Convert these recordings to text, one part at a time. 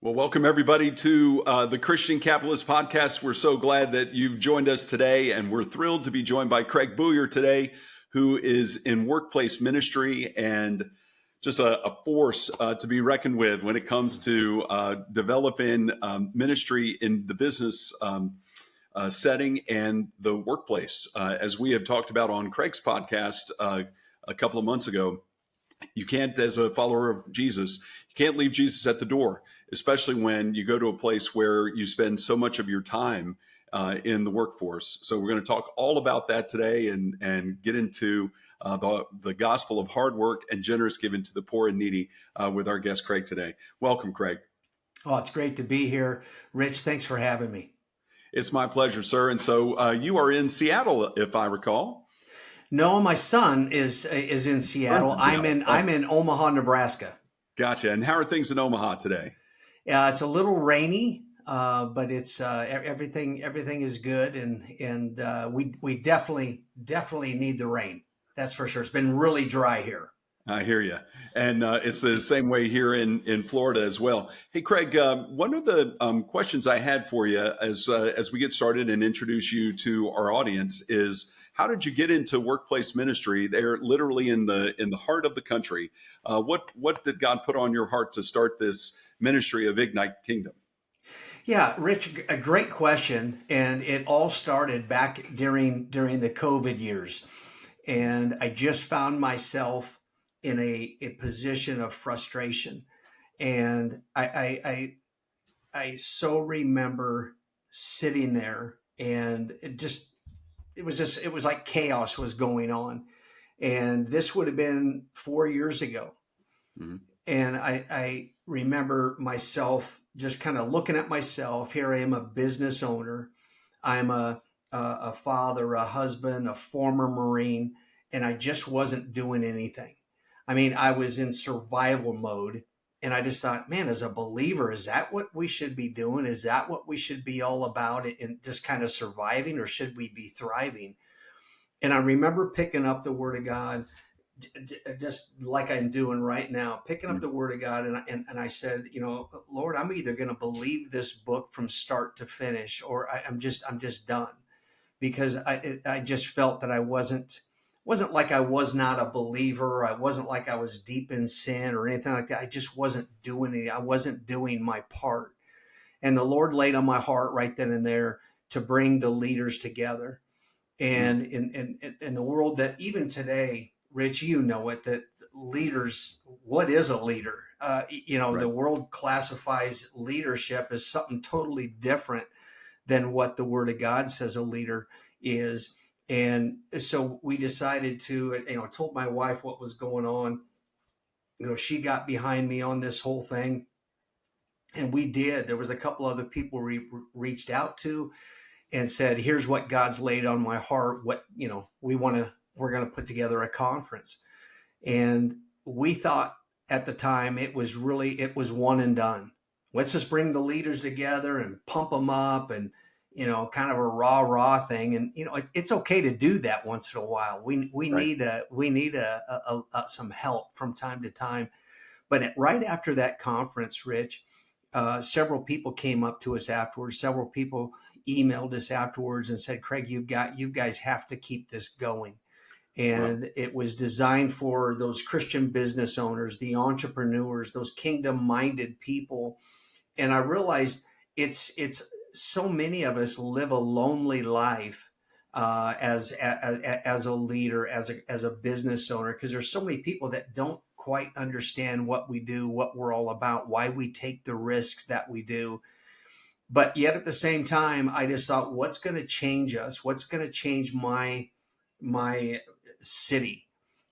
Well, welcome everybody to the Christian Capitalist Podcast. We're so glad that you've joined us today, and we're thrilled to be joined by Kraig Bougher today, who is in workplace ministry and just a force to be reckoned with when it comes to developing ministry in the business setting and the workplace. As we have talked about on Kraig's podcast a couple of months ago, you can't, as a follower of Jesus, you can't leave Jesus at the door, especially when you go to a place where you spend so much of your time in the workforce. So we're going to talk all about that today and get into the gospel of hard work and generous giving to the poor and needy with our guest, Kraig, today. Welcome, Kraig. Oh, it's great to be here. Rich, thanks for having me. It's my pleasure, sir. And so you are in Seattle, if I recall. No, my son is in Seattle. I'm in Omaha, Nebraska. Gotcha. And how are things in Omaha today? It's a little rainy, but it's everything is good, and we definitely need the rain. That's for sure. It's been really dry here. I hear you. And it's the same way here in Florida as well. Hey, Kraig, one of the questions I had for you as we get started and introduce you to our audience is, how did you get into workplace ministry? They're literally in the heart of the country. What did God put on your heart to start this ministry of Ignite Kingdom? Yeah, Rich, a great question. And it all started back during the COVID years. And I just found myself in a position of frustration. And I so remember sitting there, and it was like chaos was going on. And this would have been 4 years ago. Mm-hmm. And I remember myself just kind of looking at myself. Here I am, a business owner. I'm a father, a husband, a former Marine, and I just wasn't doing anything. I mean, I was in survival mode, and I just thought, man, as a believer, is that what we should be doing? Is that what we should be all about, and just kind of surviving, or should we be thriving? And I remember picking up the Word of God, just like I'm doing right now, picking up the Word of God, and I said, Lord, I'm either going to believe this book from start to finish, or I'm just done, because I just felt that I wasn't like I was not a believer. I wasn't like I was deep in sin or anything like that. I just wasn't doing it. I wasn't doing my part. And the Lord laid on my heart right then and there to bring the leaders together. And in the world that even today, Rich, you know it, that leaders, what is a leader? Right. The world classifies leadership as something totally different than what the Word of God says a leader is. And so we decided to, told my wife what was going on. She got behind me on this whole thing. And we did. There was a couple other people we reached out to and said, here's what God's laid on my heart. What, we're going to put together a conference. And we thought at the time it was one and done. Let's just bring the leaders together and pump them up, and kind of a rah thing. And it's okay to do that once in a while. We need some help from time to time. But right after that conference, Rich, several people came up to us afterwards. Several people emailed us afterwards and said, Kraig, you guys have to keep this going. And It was designed for those Christian business owners, the entrepreneurs, those kingdom-minded people. And I realized it's so many of us live a lonely life as a leader, as a business owner, because there's so many people that don't quite understand what we do, what we're all about, why we take the risks that we do. But yet at the same time, I just thought, what's going to change us? What's going to change my city?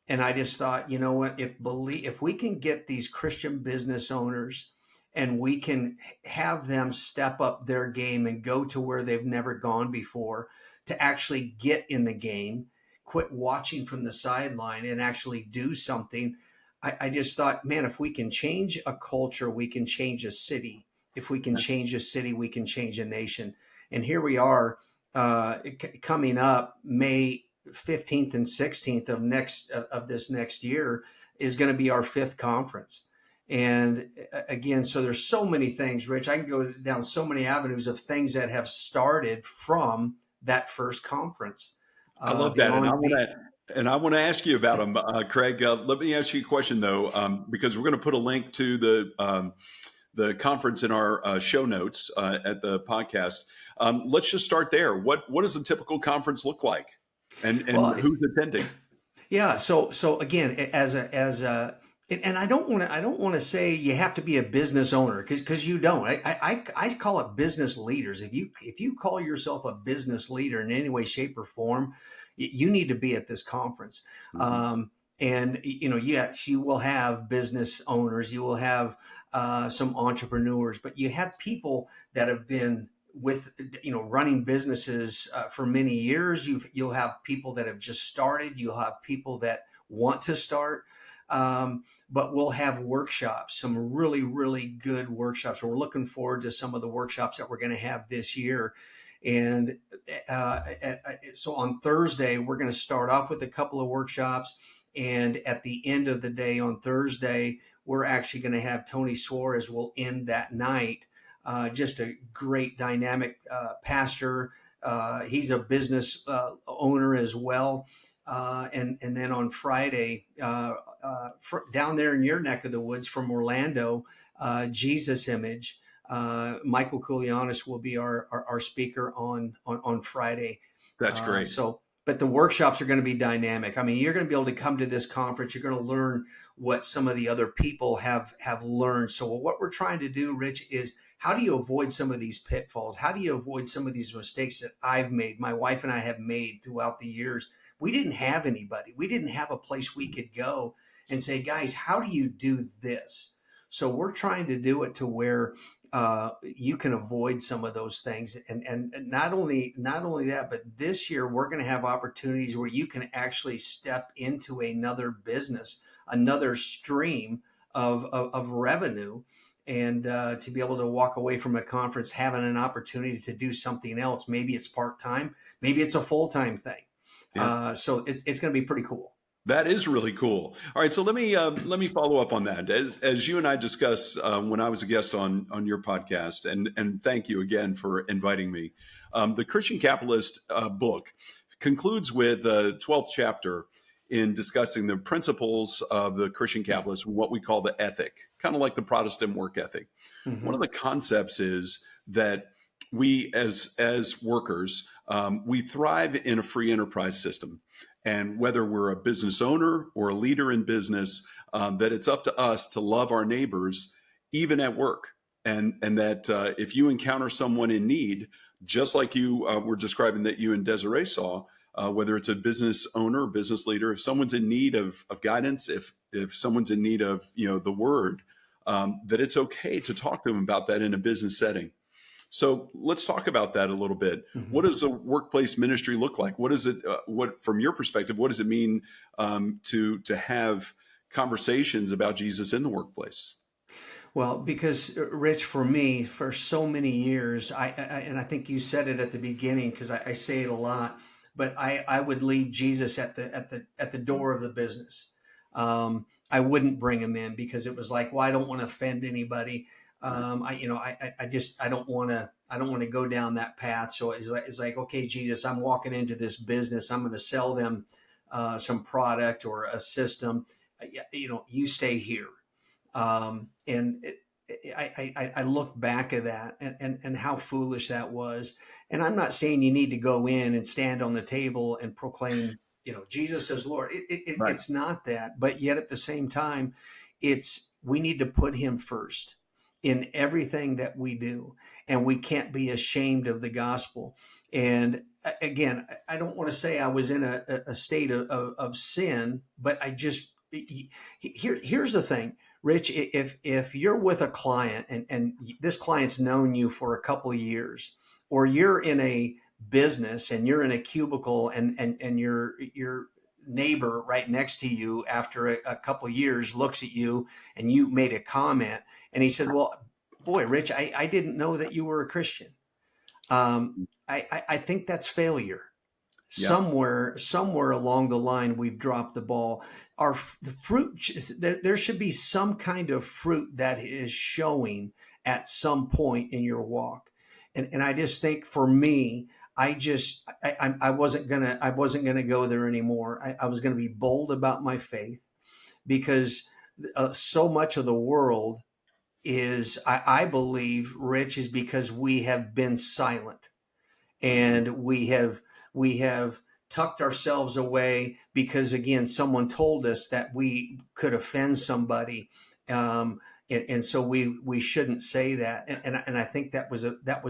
And I just thought, you know what, if we can get these Christian business owners and we can have them step up their game and go to where they've never gone before, to actually get in the game, quit watching from the sideline and actually do something. I just thought, man, if we can change a culture, we can change a city. If we can change a city, we can change a nation. And here we are coming up May 15th and 16th of this next year is going to be our 5th conference. And again, so there's so many things, Rich. I can go down so many avenues of things that have started from that first conference. I love that, and Beyond be I want to ask you about them, Kraig. Let me ask you a question though, because we're going to put a link to the conference in our show notes at the podcast. Let's just start there. What does a typical conference look like, and well, who's attending? yeah. So again, and I don't want to say you have to be a business owner because you don't. I call it business leaders. If you call yourself a business leader in any way, shape, or form, you need to be at this conference. Mhm. And yes, you will have business owners, you will have some entrepreneurs, but you have people that have been with running businesses for many years. You'll have people that have just started. You'll have people that want to start. But we'll have workshops, some really, really good workshops. We're looking forward to some of the workshops that we're going to have this year. And so on Thursday, we're going to start off with a couple of workshops. And at the end of the day on Thursday, we're actually going to have Tony Suarez will end that night. Just a great dynamic pastor. He's a business owner as well. And then on Friday, down there in your neck of the woods from Orlando, Jesus Image. Michael Koulianis will be our speaker on Friday. That's great. But the workshops are going to be dynamic. I mean, you're going to be able to come to this conference. You're going to learn what some of the other people have learned. So what we're trying to do, Rich, is how do you avoid some of these pitfalls? How do you avoid some of these mistakes that I've made, my wife and I have made throughout the years? We didn't have anybody. We didn't have a place we could go and say, guys, how do you do this? So we're trying to do it to where you can avoid some of those things, and not only that, but this year we're going to have opportunities where you can actually step into another business, another stream of revenue, and to be able to walk away from a conference having an opportunity to do something else. Maybe it's part-time, maybe it's a full-time thing. Yeah. So it's going to be pretty cool. That is really cool. All right, so let me follow up on that. As you and I discussed when I was a guest on your podcast, and thank you again for inviting me. The Christian Capitalist book concludes with the 12th chapter in discussing the principles of the Christian capitalist, what we call the ethic, kind of like the Protestant work ethic. One of Mm-hmm. the concepts is that we as workers we thrive in a free enterprise system, and whether we're a business owner or a leader in business, that it's up to us to love our neighbors even at work, and that if you encounter someone in need, just like you were describing that you and Desiree saw, whether it's a business owner or business leader, if someone's in need of guidance, if someone's in need of the word, that it's okay to talk to them about that in a business setting. So let's talk about that a little bit. What Mm-hmm. does a workplace ministry look like? What is it? What, from your perspective, what does it mean to have conversations about Jesus in the workplace? Well, because Rich, for me, for so many years, and I think you said it at the beginning because I say it a lot, but I would leave Jesus at the door of the business. I wouldn't bring him in because it was like, well, I don't want to offend anybody. Right. I just I don't want to go down that path. So it's like okay, Jesus, I'm walking into this business. I'm going to sell them some product or a system. You stay here. And I look back at that and how foolish that was. And I'm not saying you need to go in and stand on the table and proclaim, Jesus as Lord. Right. It's not that. But yet at the same time, we need to put him first in everything that we do. And we can't be ashamed of the gospel. And again, I don't want to say I was in a state of sin, but here's the thing, Rich. If you're with a client and this client's known you for a couple of years, or you're in a business and you're in a cubicle and your neighbor right next to you after a couple of years looks at you and you made a comment and he said, well, boy, Rich, I didn't know that you were a Christian. I think that's failure. Yeah. Somewhere along the line, we've dropped the ball. The fruit, there should be some kind of fruit that is showing at some point in your walk. And I just think for me, I wasn't gonna go there anymore. I was gonna be bold about my faith because so much of the world is, I believe, Rich, is because we have been silent, and we have tucked ourselves away because, again, someone told us that we could offend somebody, um, and so we shouldn't say that, and I think that was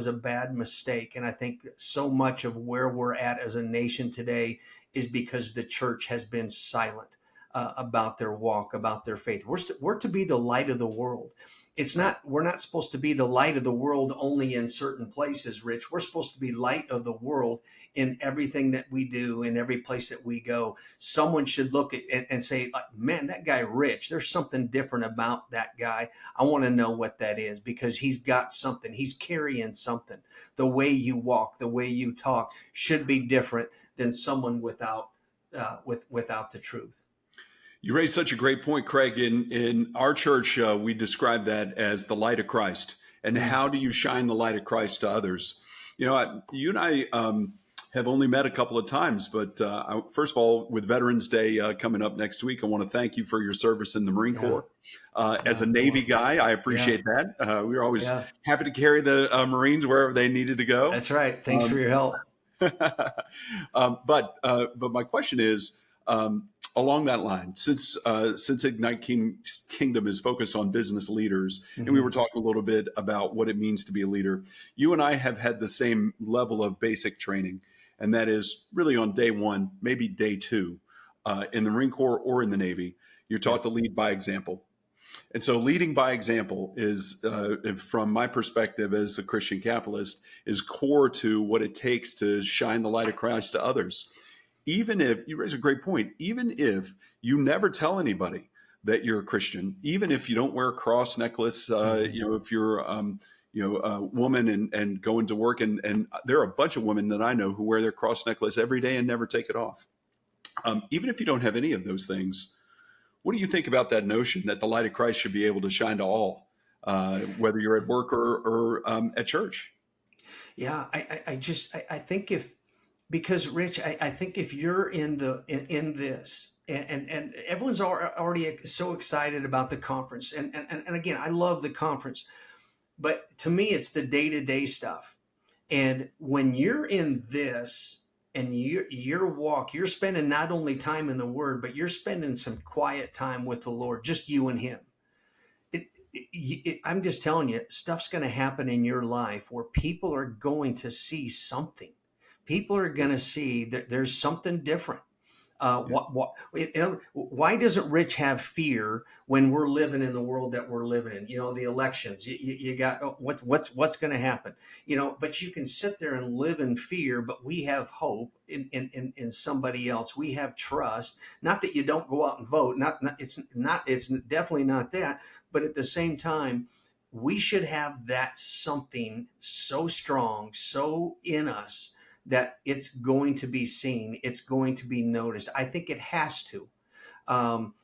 a bad mistake. And I think so much of where we're at as a nation today is because the church has been silent about their walk, about their faith. We're to be the light of the world. It's Right. not, we're not supposed to be the light of the world only in certain places, Rich. We're supposed to be light of the world in everything that we do, in every place that we go. Someone should look at it and say, like, man, that guy Rich, there's something different about that guy. I want to know what that is, because he's got something. He's carrying something. The way you walk, the way you talk should be different than someone without the truth. You raised such a great point, Craig. In our church, we describe that as the light of Christ. And Mm. how do you shine the light of Christ to others? You and I have only met a couple of times, but first of all, with Veterans Day coming up next week, I want to thank you for your service in the Marine Yeah, Corps. As yeah, a Navy well, guy, I yeah, appreciate that. We were always yeah. happy to carry the Marines wherever they needed to go. That's right. Thanks for Um, your help. but my question is, along that line, since Ignite Kingdom is focused on business leaders, and we were Hmm. talking a little bit about what it means to be a leader, you and I have had the same level of basic training, and that is really on day one, maybe day two, in the Marine Corps or in the Navy. You're Yeah. taught to lead by example. And so leading by example is, from my perspective as a Christian capitalist, is core to what it takes to shine the light of Christ to others. Even if you raise a great point, even if you never tell anybody that you're a Christian, even if you don't wear a cross necklace, Hmm. if you're, a woman and go into work, and there are a bunch of women that I know who wear their cross necklace every day and never take it off. Even if you don't have any of those things, what do you think about that notion that the light of Christ should be able to shine to all, whether you're at work or at church? Yeah. I think if, because Rich, I think if you're in this, and everyone's already so excited about the conference, and again, I love the conference, but to me, it's the day to day stuff. And when you're in this, and your walk, you're spending not only time in the Word, but you're spending some quiet time with the Lord, just you and Him. I'm just telling you, stuff's going to happen in your life where people are going to see something. People are going to see that there's something different. Yeah. Why doesn't Rich have fear when we're living in the world that we're living in? The elections. You got, what's going to happen? But you can sit there and live in fear. But we have hope in somebody else. We have trust. Not that you don't go out and vote. It's definitely not that. But at the same time, we should have that something so strong, so in us, that it's going to be seen, it's going to be noticed. I think it has to,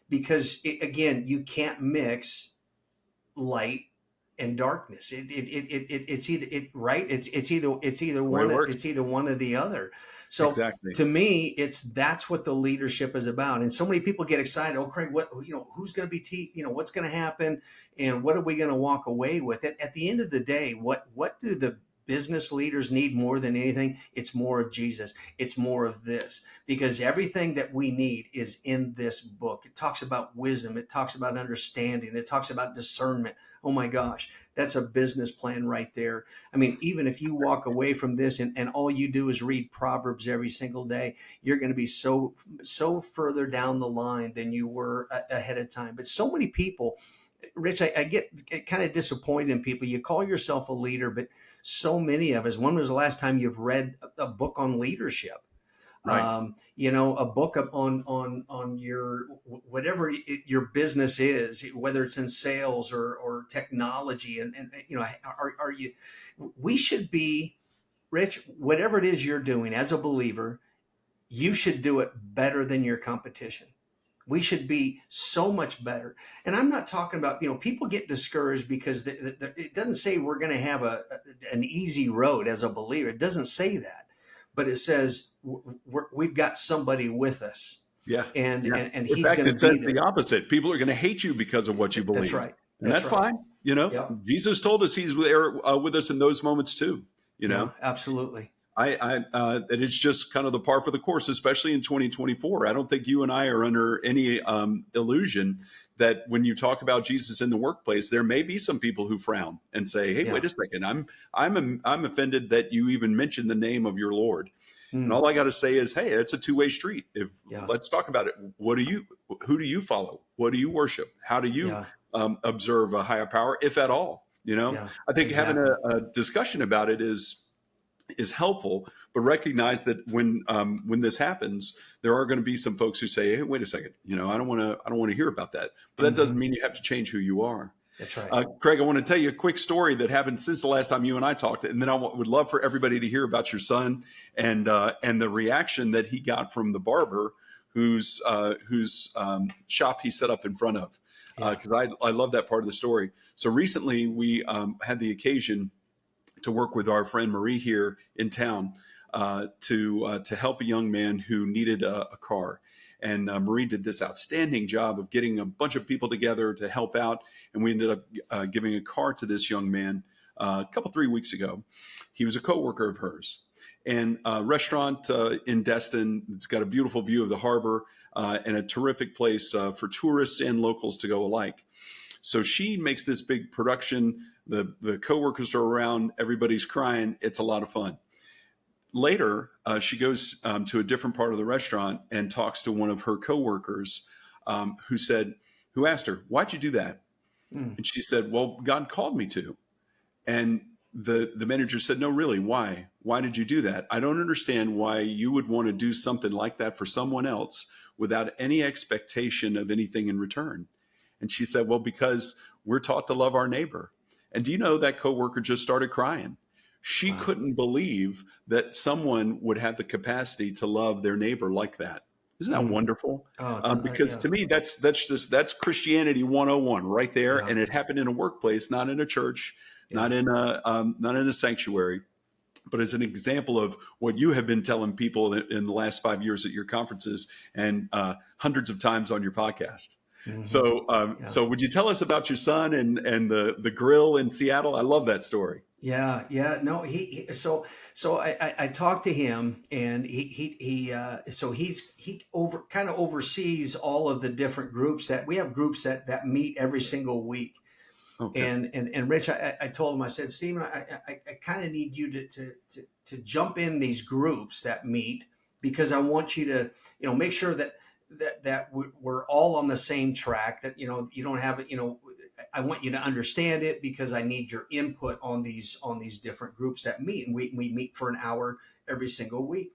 because again, you can't mix light and darkness. It's either right. It's either The way it one. works. It's either one or the other. So Exactly. to me, that's what the leadership is about. And so many people get excited. Oh, Craig, who's going to be what's going to happen, and what are we going to walk away with? At the end of the day, what do the business leaders need more than anything? It's more of Jesus. It's more of this, because everything that we need is in this book. It talks about wisdom. It talks about understanding. It talks about discernment. Oh my gosh, that's a business plan right there. I mean, even if you walk away from this, and all you do is read Proverbs every single day, you're going to be so further down the line than you were ahead of time. But so many people, Rich, I get kind of disappointed in people. You call yourself a leader, but so many of us, when was the last time you've read a book on leadership? Right. A book on your whatever your business is, whether it's in sales or technology, and are you? We should be, Rich, whatever it is you're doing as a believer. you should do it better than your competition. We should be so much better. And I'm not talking about, people get discouraged because it doesn't say we're going to have an easy road as a believer. It doesn't say that, but it says we've got somebody with us, Yeah. and Yeah. and In he's fact, going to it says be the there. opposite. People are going to hate you because of what you That's believe. right. And That's that's right. fine. Yep. Jesus told us he's there with us in those moments too. You Yeah, know, absolutely. that it's just kind of the par for the course, especially in 2024. I don't think you and I are under any illusion that when you talk about Jesus in the workplace, there may be some people who frown and say, "Hey, Yeah. wait a second, I'm offended that you even mentioned the name of your Lord." And Mm, all I got to say is, hey, it's a two-way street. If yeah. Let's talk about it. Who do you follow? What do you worship? How do you Yeah. observe a higher power, if at all? Yeah. I think having Exactly. a discussion about it is helpful, but recognize that when this happens, there are going to be some folks who say, "Hey, wait a second, I don't want to hear about that." But that doesn't Hmm. mean you have to change who you are. That's right. Kraig, I want to tell you a quick story that happened since the last time you and I talked, and then would love for everybody to hear about your son and the reaction that he got from the barber whose shop he set up in front of. Yeah. Because I love that part of the story. So recently we had the occasion to work with our friend Marie here in town to help a young man who needed a car. And Marie did this outstanding job of getting a bunch of people together to help out. And we ended up giving a car to this young man a couple, 3 weeks ago. He was a coworker of hers. And a restaurant in Destin. It's got a beautiful view of the harbor and a terrific place for tourists and locals to go alike. So she makes this big production. The coworkers are around. Everybody's crying. It's a lot of fun. Later, she goes to a different part of the restaurant and talks to one of her coworkers who asked her, "Why'd you do that?" Mm, And she said, "Well, God called me to." And the manager said, "No, really, why? Why did you do that? I don't understand why you would want to do something like that for someone else without any expectation of anything in return." And she said, "Well, because we're taught to love our neighbor." And do you know that coworker just started crying? She wow. couldn't believe that someone would have the capacity to love their neighbor like that. Isn't that Mm. wonderful? Oh, Because yeah. to me, that's Christianity 101 right there, Yeah. and it happened in a workplace, not in a church, Yeah. not in a sanctuary, but as an example of what you have been telling people in the last 5 years at your conferences and hundreds of times on your podcast. Hmm. So would you tell us about your son and the grill in Seattle? I love that story. Yeah, yeah, no, so I talked to him, and so he kind of oversees all of the different groups that we have, groups that meet every single week. Okay. And Rich, I told him, I said, Stephen, I kind of need you to jump in these groups that meet, because I want you to, make sure that we're all on the same track, that, you don't have it, I want you to understand it, because I need your input on these different groups that meet, and we meet for an hour every single week.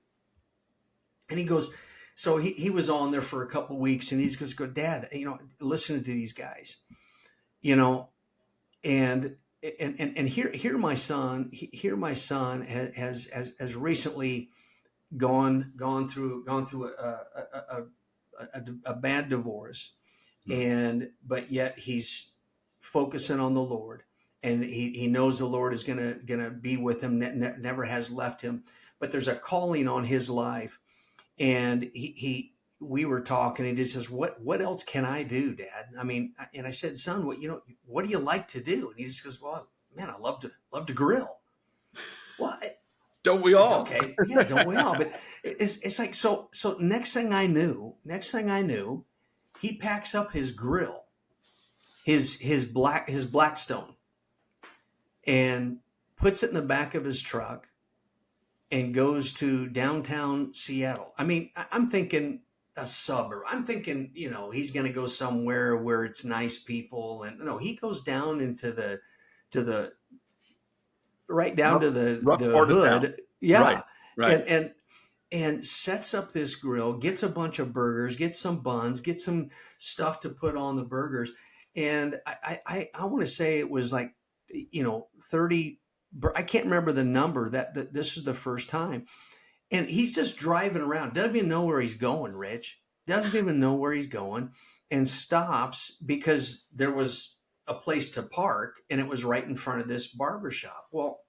And he goes, so he was on there for a couple of weeks, and he's just go, Dad, listening to these guys, you know, and and here my son has recently gone through a bad divorce, Hmm. and but yet he's focusing on the Lord, and he knows the Lord is gonna be with him, never has left him, but there's a calling on his life. And he we were talking, and he says, what else can I do, Dad? I mean, and I said, son, what do you like to do? And he just goes, well, man, I love to grill. Well, Don't we all? okay, yeah, don't we all? But it's like, so next thing I knew, he packs up his grill, his Blackstone, and puts it in the back of his truck, and goes to downtown Seattle. I mean, I'm thinking a suburb. I'm thinking, he's going to go somewhere where it's nice people, and no, he goes down into the right down rough, to the rough the part of town. hood, Right. yeah, Right. and sets up this grill, gets a bunch of burgers, gets some buns, gets some stuff to put on the burgers, and I want to say it was like 30. I can't remember the number, that this was the first time. And he's just driving around, doesn't even know where he's going, Rich. Doesn't even know where he's going, and stops because there was a place to park and it was right in front of this barber shop. Well,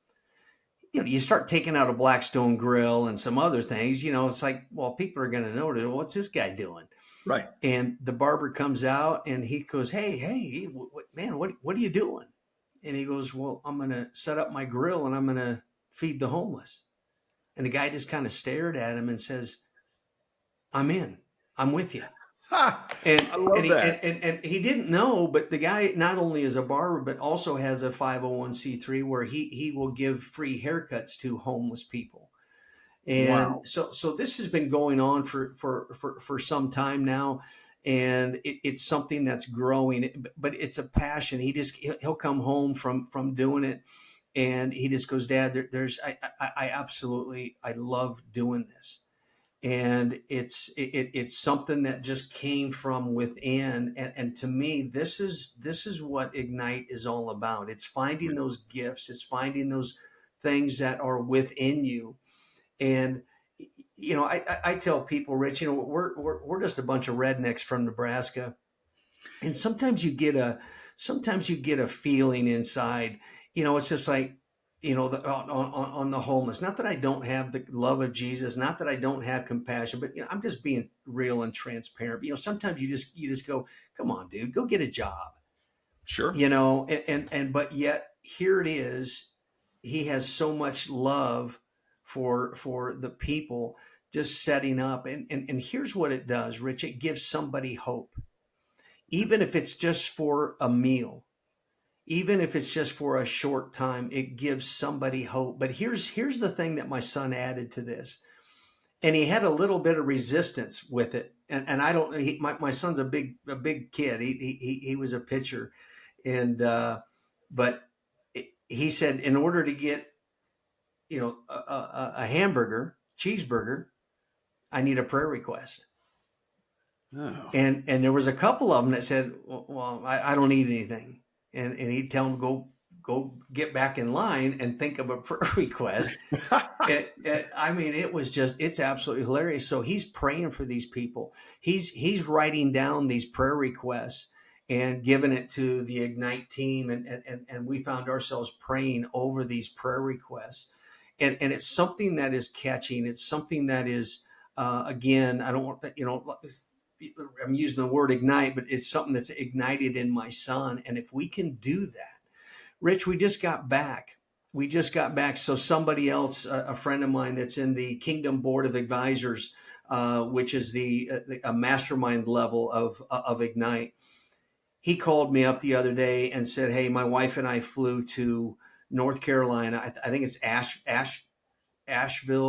you start taking out a Blackstone grill and some other things, it's like, well, people are going to notice, what's this guy doing? Right. And the barber comes out and he goes, hey, man, what are you doing? And he goes, well, I'm going to set up my grill and I'm going to feed the homeless. And the guy just kind of stared at him and says, I'm in. I'm with you. Ha! And I love and he that. and he didn't know, but the guy not only is a barber, but also has a 501c3 where he will give free haircuts to homeless people. And Wow. so this has been going on for some time now, and it's something that's growing, but it's a passion. He'll come home from doing it, and he just goes, Dad, I absolutely, I love doing this. And it's something that just came from within. And to me, this is what Ignite is all about. It's finding those gifts, it's finding those things that are within you. And I tell people, Rich, we're just a bunch of rednecks from Nebraska, and sometimes you get a feeling inside. It's just like, on the homeless. Not that I don't have the love of Jesus, not that I don't have compassion, but I'm just being real and transparent. Sometimes you just go, come on, dude, go get a job. Sure. But yet here it is. He has so much love for the people, just setting up, and here's what it does, Rich. It gives somebody hope, even if it's just for a meal, even if it's just for a short time. It gives somebody hope. But here's the thing that my son added to this, and he had a little bit of resistance with it. And I don't, my son's a big kid. He was a pitcher, and but he said, in order to get a hamburger, cheeseburger, I need a prayer request. Oh. And there was a couple of them that said, well, I don't need anything. And he'd tell them, go get back in line and think of a prayer request. I mean, it's absolutely hilarious. So he's praying for these people. He's writing down these prayer requests and giving it to the Ignite team. And we found ourselves praying over these prayer requests. And it's something that is catching. It's something that is, again, I don't want, I'm using the word ignite, but it's something that's ignited in my son. And if we can do that, Rich, we just got back. So somebody else, a friend of mine that's in the Kingdom Board of Advisors, which is a mastermind level of Ignite, he called me up the other day and said, hey, my wife and I flew to North Carolina. I think it's Asheville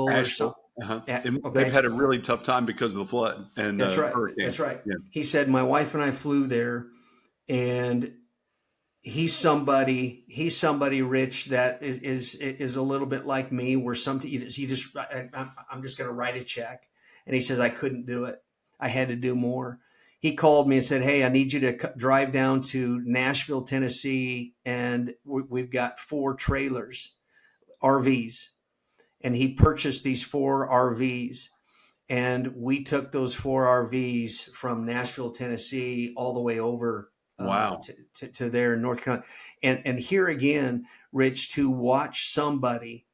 or Asheville. something. Uh-huh. They've Okay. had a really tough time because of the flood and That's right. hurricane. That's right. Yeah. He said, my wife and I flew there, and he's somebody, Rich, that is a little bit like me, where I'm just going to write a check. And he says, I couldn't do it. I had to do more. He called me and said, hey, I need you to drive down to Nashville, Tennessee. And we've got 4 trailers, RVs. And he purchased these 4 RVs. And we took those 4 RVs from Nashville, Tennessee, all the way over Wow. to there in North Carolina. And here again, Rich, to watch somebody,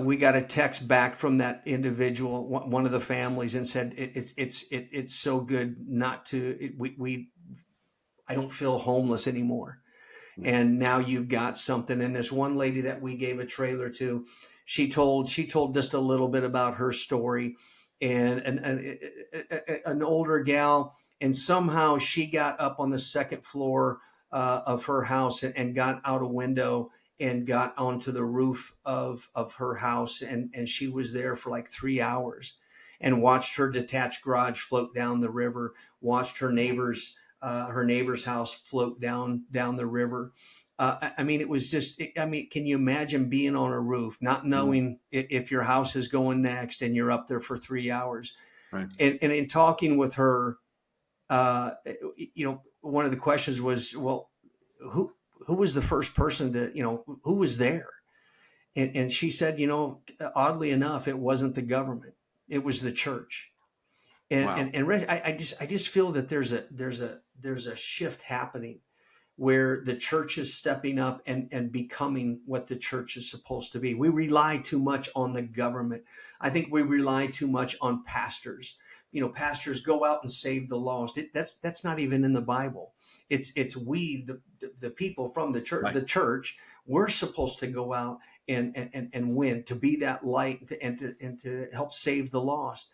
we got a text back from that individual, one of the families, and said, it's so good not to, I don't feel homeless anymore. And now you've got something. And this one lady that we gave a trailer to, she told just a little bit about her story, and an older gal, and somehow she got up on the second floor of her house, and got out a window and got onto the roof of her house, and she was there for like 3 hours, and watched her detached garage float down the river, watched her neighbor's house float down the river. I mean, it was just, can you imagine being on a roof, not knowing if your house is going next, and you're up there for 3 hours? Right. And in talking with her, one of the questions was, well, who was the first person who was there? And she said, oddly enough, it wasn't the government, it was the church. And Wow. and, and Rich, I just feel that there's a shift happening where the church is stepping up and becoming what the church is supposed to be. We rely too much on the government. I think we rely too much on pastors. Pastors go out and save the lost. That's not even in the Bible. It's we, the people from the church. Right. The church, we're supposed to go out and win, to be that light, and to help save the lost.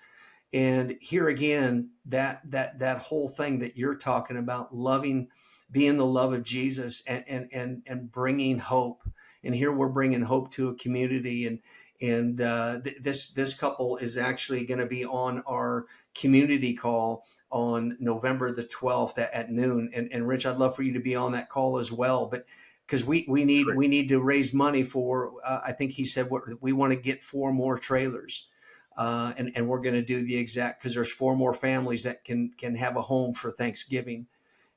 And here again, that whole thing that you're talking about, loving, being the love of Jesus, and bringing hope. And here we're bringing hope to a community. And this couple is actually going to be on our community call on November the 12th at noon. And Rich, I'd love for you to be on that call as well. But because Great. we need to raise money for, I think he said, we want to get 4 more trailers. And we're going to do the exact, because there's 4 more families that can have a home for Thanksgiving.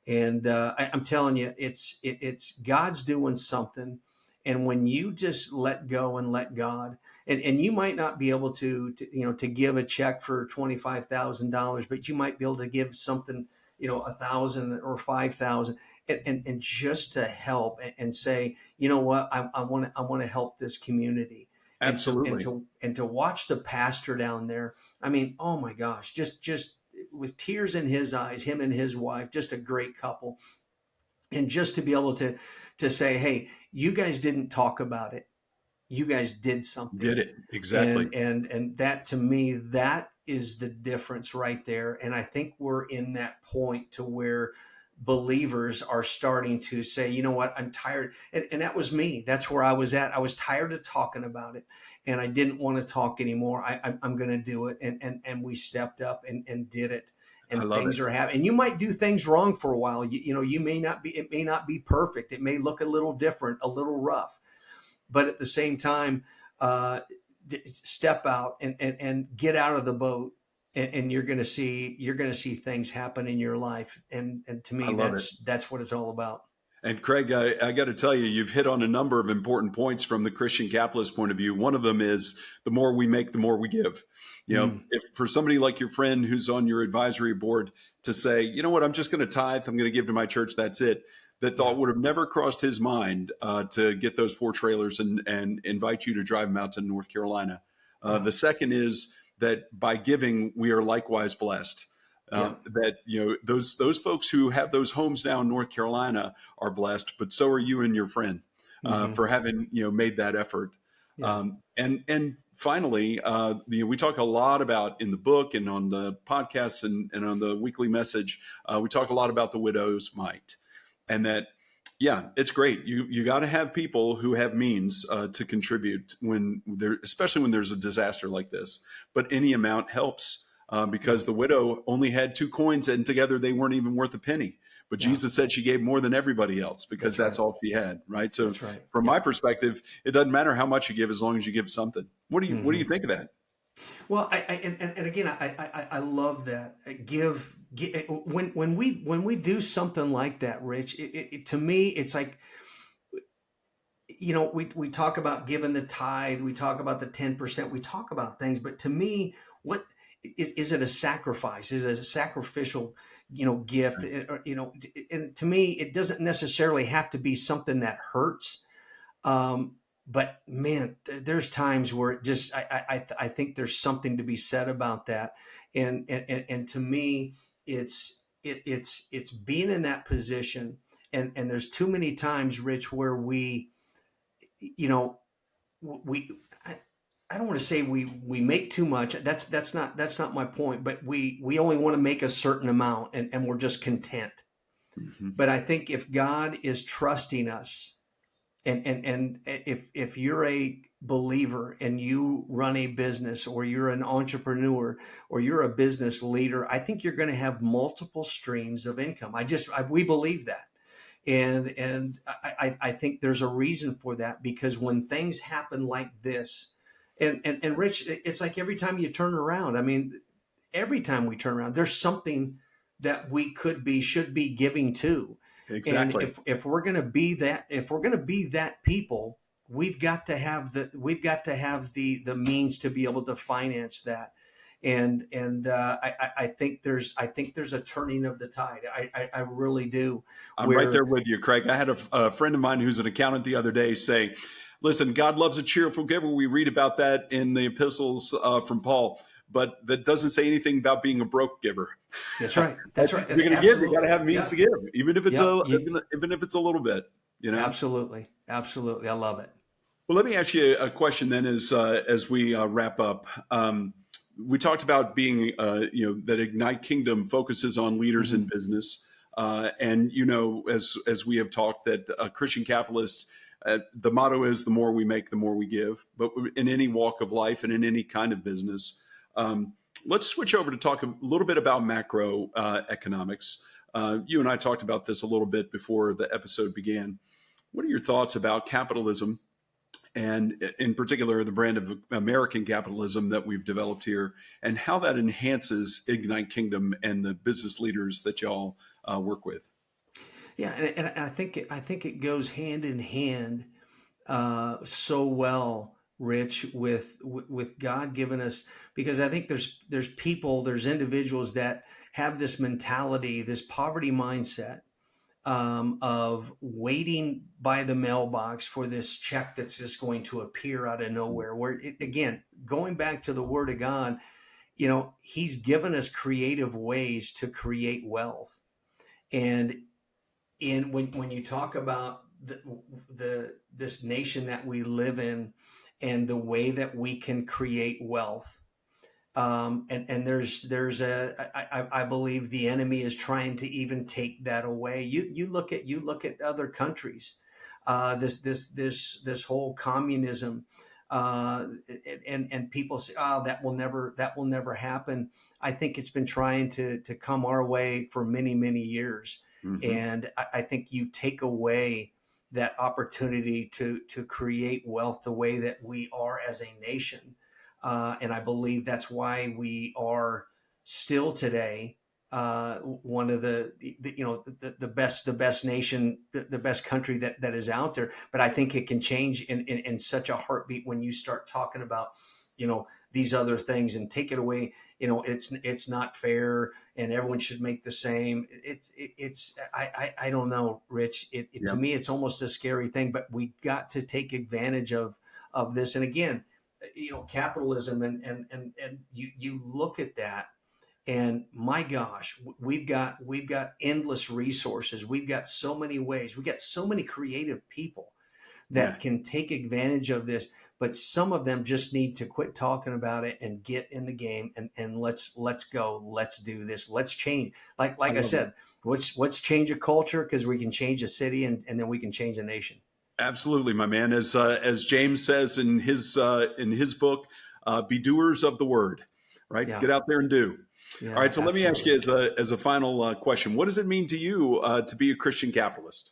And I'm telling you, it's God's doing something. And when you just let go and let God, and you might not be able to give a check for $25,000, but you might be able to give something, 1,000 or 5,000, and just to help, and say, you know what, I want to help this community. And to and Absolutely. to and to watch the pastor down there, I mean, oh my gosh, just with tears in his eyes, him and his wife, just a great couple. And just to be able to say, hey, you guys didn't talk about it, you guys did something. Did it. Exactly. And that, to me, that is the difference right there. And I think we're in that point to where believers are starting to say, you know what, I'm tired. And that was me. That's where I was at. I was tired of talking about it, and I didn't want to talk anymore. I'm going to do it. And we stepped up and did it. I And love it. things are happening. And you might do things wrong for a while. You may not be, it may not be perfect. It may look a little different, a little rough, but at the same time, uh, step out and get out of the boat, and you're going to see things happen in your life. And to I me, love it. that's what it's all about. And Craig, I got to tell you, you've hit on a number of important points from the Christian capitalist point of view. One of them is the more we make, the more we give. Mm, If for somebody like your friend who's on your advisory board to say, you know what, I'm just going to tithe, I'm going to give to my church, that's it. That yeah, thought would have never crossed his mind to get those 4 trailers and invite you to drive them out to North Carolina. yeah, The second is that by giving, we are likewise blessed. yeah. That those folks who have those homes now in North Carolina are blessed, but so are you and your friend Hmm. for having made that effort. Yeah. And finally, we talk a lot about in the book and on the podcast and on the weekly message. We talk a lot about the widow's mite, and that yeah, it's great. You got to have people who have means to contribute when there, especially when there's a disaster like this. But any amount helps Yeah. because the widow only had 2 coins and together they weren't even worth a penny. But Yeah. Jesus said she gave more than everybody else because That's that's right. all she had, right? So That's right. from my Yep. perspective, it doesn't matter how much you give as long as you give something. What do you Hmm. think of that? Well, and again, I love that. When we do something like that, Rich, to me, it's like, we talk about giving the tithe, we talk about the 10%, we talk about things, but to me, what is it a sacrifice? Is it a sacrificial, gift? And to me, it doesn't necessarily have to be something that hurts. Um, but man, there's times where it just, I think there's something to be said about that. And to me, it's being in that position. And there's too many times, Rich, where you know, we I, I don't want to say we make too much. That's not my point. But we only want to make a certain amount, and we're just content. Hmm. But I think if God is trusting us, and if you're a believer and you run a business, or you're an entrepreneur, or you're a business leader, I think you're going to have multiple streams of income. We believe that. And I think there's a reason for that, because when things happen like this, and Rich, it's like every time you turn around, I mean, every time we turn around, there's something that we should be giving to. And Exactly. if we're going to be that, if we're going to be that people, we've got to have the means to be able to finance that. I think there's a turning of the tide. I really do. I'm right Where there with you, Craig. I had a friend of mine who's an accountant the other day say, listen, God loves a cheerful giver. We read about that in the epistles from Paul, but that doesn't say anything about being a broke giver. That's right. Right? That's right. If you're going to give, you got to Absolutely. have means to Yep. give, even if it's Yep. a little bit. You know. Absolutely. Absolutely. I love it. Well, let me ask you a question then, as we wrap up. We talked about being, that Ignite Kingdom focuses on leaders in Hmm. business, and as we have talked, that a Christian capitalist, the motto is the more we make, the more we give. But in any walk of life and in any kind of business, um, let's switch over to talk a little bit about macro economics. You and I talked about this a little bit before the episode began. What are your thoughts about capitalism? And in particular, the brand of American capitalism that we've developed here, and how that enhances Ignite Kingdom and the business leaders that y'all work with. Yeah, and I think it goes hand in hand so well, Rich, with God giving us, because I think there's individuals that have this mentality, this poverty mindset, of waiting by the mailbox for this check that's just going to appear out of nowhere. Where again, going back to the Word of God, He's given us creative ways to create wealth. And when you talk about the this nation that we live in and the way that we can create wealth, and I believe the enemy is trying to even take that away. You look at other countries, this whole communism, and people say, oh, that will never happen. I think it's been trying to come our way for many years, Hmm. and I think you take away that opportunity to create wealth the way that we are as a nation, and I believe that's why we are still today one of the best nation, the best country that is out there. But I think it can change in such a heartbeat when you start talking about these other things and take it away. It's not fair and everyone should make the same. I don't know, Rich. To Yeah. me, it's almost a scary thing. But we got to take advantage of this. And again, capitalism, and you look at that, and my gosh, we've got endless resources. We've got so many ways. We've got so many creative people Yeah. that can take advantage of this. But some of them just need to quit talking about it and get in the game, and let's go. Let's do this. Let's change. Like I like I love it. said, let's change a culture, because we can change a city, and then we can change a nation. Absolutely, my man. As James says in his book, be doers of the word. Right. Yeah, Get out there and do. All yeah, right. So let me ask you absolutely. as a final question: what does it mean to you to be a Christian capitalist?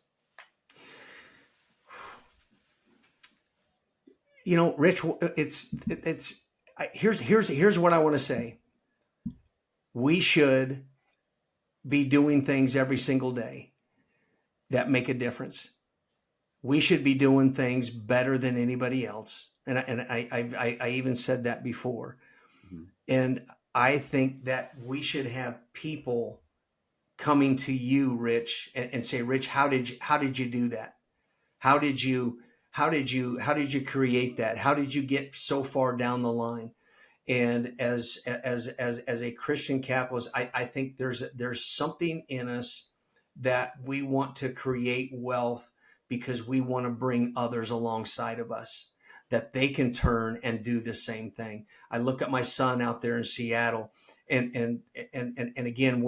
Rich, here's what I want to say. We should be doing things every single day that make a difference. We should be doing things better than anybody else. And I even said that before. Mhm. And I think that we should have people coming to you, Rich, and say, Rich, how did you do that? How did you how did you create that? How did you get so far down the line? And as a Christian capitalist, I think there's something in us that we want to create wealth because we want to bring others alongside of us, that they can turn and do the same thing. I look at my son out there in Seattle, and again,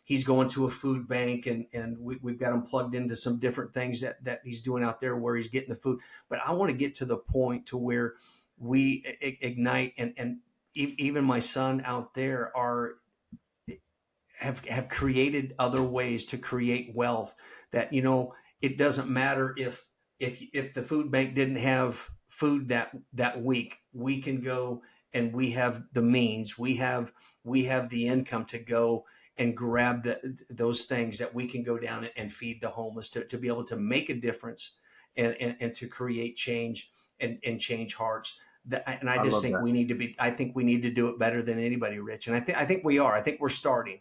he's going to a food bank, and we've got him plugged into some different things that he's doing out there where he's getting the food. But I want to get to the point to where we ignite, and even my son out there have created other ways to create wealth, that it doesn't matter if the food bank didn't have food that week. We can go, and we have the means, we have the income to go and grab those things, that we can go down and feed the homeless, to be able to make a difference and to create change and change hearts. And I I just love think that. I think we need to do it better than anybody, Rich. And I think we are. I think we're starting.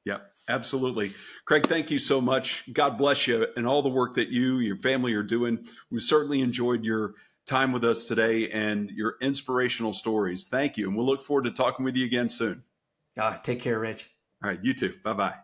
Yeah, absolutely. Kraig, thank you so much. God bless you and all the work that you, your family are doing. We certainly enjoyed your time with us today and your inspirational stories. Thank you. And we'll look forward to talking with you again soon. Take care, Rich. All right, you too. Bye bye.